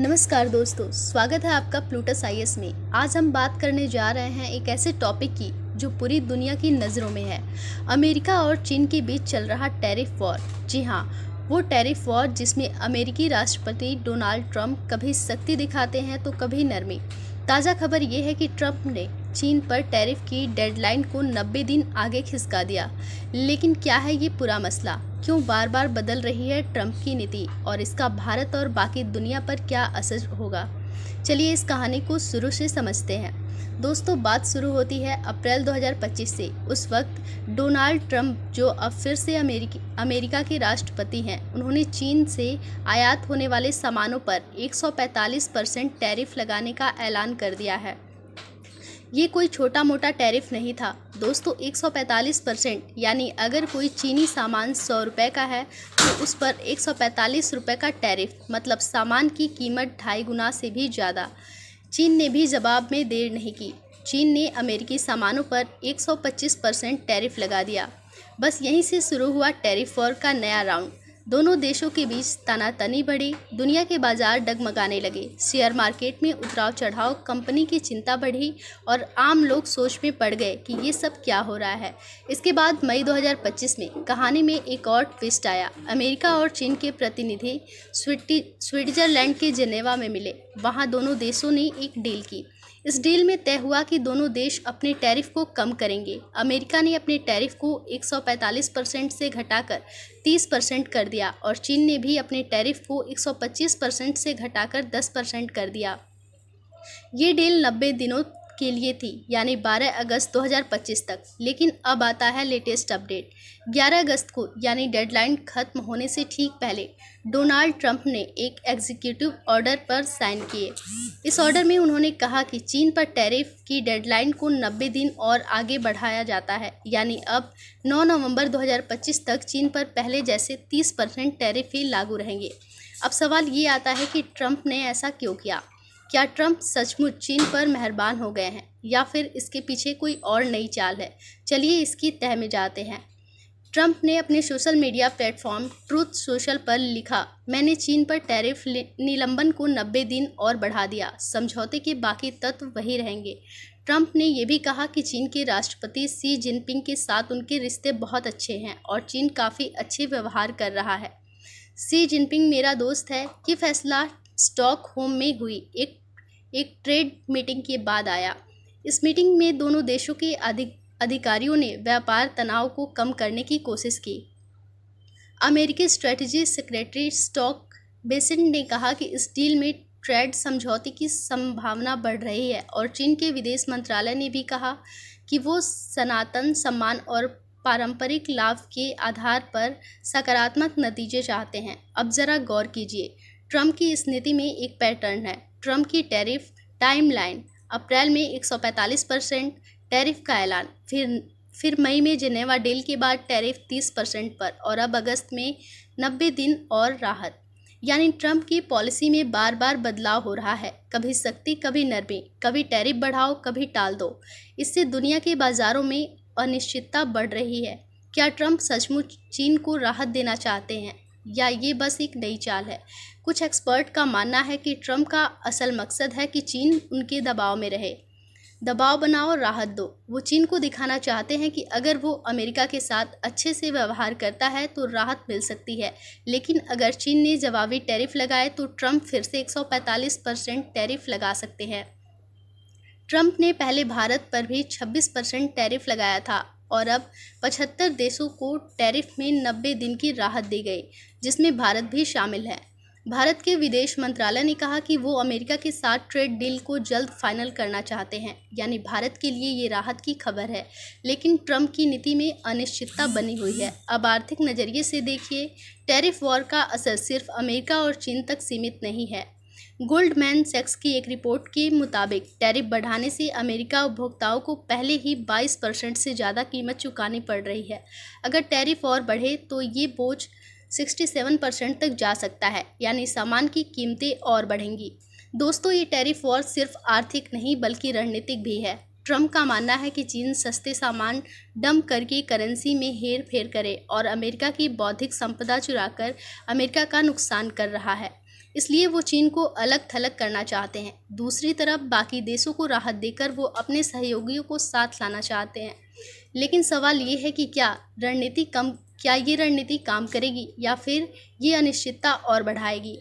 नमस्कार दोस्तों, स्वागत है आपका प्लूटस आईएएस में। आज हम बात करने जा रहे हैं एक ऐसे टॉपिक की जो पूरी दुनिया की नज़रों में है। अमेरिका और चीन के बीच चल रहा टैरिफ वॉर। जी हाँ, वो टैरिफ वॉर जिसमें अमेरिकी राष्ट्रपति डोनाल्ड ट्रंप कभी सख्ती दिखाते हैं तो कभी नरमी। ताज़ा खबर ये है कि ट्रंप ने चीन पर टैरिफ की डेडलाइन को 90 दिन आगे खिसका दिया। लेकिन क्या है ये पूरा मसला? क्यों बार बार बदल रही है ट्रंप की नीति और इसका भारत और बाकी दुनिया पर क्या असर होगा? चलिए इस कहानी को शुरू से समझते हैं। दोस्तों, बात शुरू होती है अप्रैल 2025 से। उस वक्त डोनाल्ड ट्रंप, जो अब फिर से अमेरिका के राष्ट्रपति हैं, उन्होंने चीन से आयात होने वाले सामानों पर 145% टैरिफ लगाने का ऐलान कर दिया है। ये कोई छोटा मोटा टैरिफ नहीं था दोस्तों। 145%, यानी अगर कोई चीनी सामान 100 रुपये का है तो उस पर 145 रुपये का टैरिफ, मतलब सामान की कीमत 2.5 गुना से भी ज़्यादा। चीन ने भी जवाब में देर नहीं की। चीन ने अमेरिकी सामानों पर 125% टैरिफ लगा दिया। बस यहीं से शुरू हुआ टैरिफ वॉर का नया राउंड। दोनों देशों के बीच तनातनी बढ़ी, दुनिया के बाजार डगमगाने लगे, शेयर मार्केट में उतराव चढ़ाव, कंपनी की चिंता बढ़ी और आम लोग सोच में पड़ गए कि ये सब क्या हो रहा है। इसके बाद मई 2025 में कहानी में एक और ट्विस्ट आया। अमेरिका और चीन के प्रतिनिधि स्विट्जरलैंड के जेनेवा में मिले। वहाँ दोनों देशों ने एक डील की। इस डील में तय हुआ कि दोनों देश अपने टैरिफ को कम करेंगे। अमेरिका ने अपने टैरिफ को 145% से घटाकर 30% कर दिया और चीन ने भी अपने टैरिफ को 125% से घटाकर 10% कर दिया। ये डील 90 दिनों के लिए थी, यानी 12 अगस्त 2025 तक। लेकिन अब आता है लेटेस्ट अपडेट। 11 अगस्त को, यानी डेडलाइन खत्म होने से ठीक पहले, डोनाल्ड ट्रंप ने एक एग्जीक्यूटिव ऑर्डर पर साइन किए। इस ऑर्डर में उन्होंने कहा कि चीन पर टैरिफ की डेडलाइन को 90 दिन और आगे बढ़ाया जाता है, यानी अब 9 नवंबर 2025 तक चीन पर पहले जैसे 30% टैरिफ ही लागू रहेंगे। अब सवाल ये आता है कि ट्रंप ने ऐसा क्यों किया? क्या ट्रंप सचमुच चीन पर मेहरबान हो गए हैं या फिर इसके पीछे कोई और नई चाल है? चलिए इसकी तह में जाते हैं। ट्रंप ने अपने social media platform truth social पर लिखा, मैंने चीन पर टैरिफ निलंबन को 90 दिन और बढ़ा दिया। समझौते के बाकी तत्व वही रहेंगे। ट्रंप ने यह भी कहा कि चीन के राष्ट्रपति शी जिनपिंग के साथ उनके रिश्ते बहुत अच्छे हैं और चीन काफ़ी अच्छे व्यवहार कर रहा है। शी जिनपिंग मेरा दोस्त है। ये फैसला स्टॉकहोम में हुई एक ट्रेड मीटिंग के बाद आया। इस मीटिंग में दोनों देशों के अधिकारियों ने व्यापार तनाव को कम करने की कोशिश की। अमेरिकी स्ट्रेटजी सेक्रेटरी स्कॉट बेसेंट ने कहा कि इस डील में ट्रेड समझौते की संभावना बढ़ रही है और चीन के विदेश मंत्रालय ने भी कहा कि वो सनातन सम्मान और पारंपरिक लाभ के आधार पर सकारात्मक नतीजे चाहते हैं। अब ज़रा गौर कीजिए, ट्रंप की इस नीति में एक पैटर्न है। ट्रंप की टैरिफ टाइमलाइन: अप्रैल में 145% टैरिफ का ऐलान, फिर मई में जेनेवा डील के बाद टैरिफ 30% पर और अब अगस्त में 90 दिन और राहत। यानी ट्रंप की पॉलिसी में बार बार बदलाव हो रहा है, कभी सख्ती कभी नरमी, कभी टैरिफ बढ़ाओ कभी टाल दो। इससे दुनिया के बाज़ारों में अनिश्चितता बढ़ रही है। क्या ट्रंप सचमुच चीन को राहत देना चाहते हैं या ये बस एक नई चाल है? कुछ एक्सपर्ट का मानना है कि ट्रंप का असल मकसद है कि चीन उनके दबाव में रहे। दबाव बनाओ, राहत दो। वो चीन को दिखाना चाहते हैं कि अगर वो अमेरिका के साथ अच्छे से व्यवहार करता है तो राहत मिल सकती है। लेकिन अगर चीन ने जवाबी टैरिफ लगाए तो ट्रंप फिर से 145% टैरिफ लगा सकते हैं। ट्रंप ने पहले भारत पर भी 26% टैरिफ लगाया था और अब 75 देशों को टैरिफ में 90 दिन की राहत दी गई, जिसमें भारत भी शामिल है। भारत के विदेश मंत्रालय ने कहा कि वो अमेरिका के साथ ट्रेड डील को जल्द फाइनल करना चाहते हैं, यानी भारत के लिए ये राहत की खबर है। लेकिन ट्रंप की नीति में अनिश्चितता बनी हुई है। अब आर्थिक नज़रिए से देखिए, टैरिफ वॉर का असर सिर्फ अमेरिका और चीन तक सीमित नहीं है। गोल्डमैन सैक्स की एक रिपोर्ट के मुताबिक टैरिफ बढ़ाने से अमेरिका उपभोक्ताओं को पहले ही 22% से ज़्यादा कीमत चुकानी पड़ रही है। अगर टैरिफ और बढ़े तो ये बोझ 67% तक जा सकता है, यानी सामान की कीमतें और बढ़ेंगी। दोस्तों, ये टैरिफ वॉर सिर्फ आर्थिक नहीं बल्कि रणनीतिक भी है। ट्रंप का मानना है कि चीन सस्ते सामान डंप करके करेंसी में हेर फेर करे और अमेरिका की बौद्धिक संपदा चुराकर अमेरिका का नुकसान कर रहा है। इसलिए वो चीन को अलग थलग करना चाहते हैं। दूसरी तरफ बाकी देशों को राहत देकर वो अपने सहयोगियों को साथ लाना चाहते हैं। लेकिन सवाल ये है कि क्या ये रणनीति काम करेगी या फिर ये अनिश्चितता और बढ़ाएगी।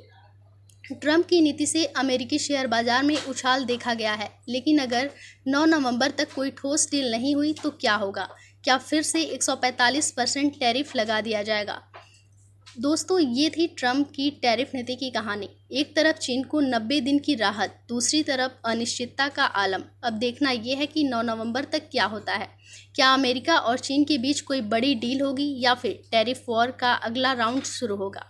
ट्रंप की नीति से अमेरिकी शेयर बाजार में उछाल देखा गया है, लेकिन अगर 9 नवंबर तक कोई ठोस डील नहीं हुई तो क्या होगा? क्या फिर से 145% टैरिफ लगा दिया जाएगा? दोस्तों, ये थी ट्रंप की टैरिफ नीति की कहानी। एक तरफ चीन को 90 दिन की राहत, दूसरी तरफ अनिश्चितता का आलम। अब देखना यह है कि 9 नवंबर तक क्या होता है। क्या अमेरिका और चीन के बीच कोई बड़ी डील होगी या फिर टैरिफ वॉर का अगला राउंड शुरू होगा?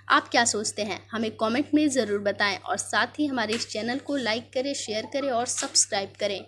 आप क्या सोचते हैं? हमें कमेंट में ज़रूर बताएं और साथ ही हमारे इस चैनल को लाइक करें, शेयर करें और सब्सक्राइब करें।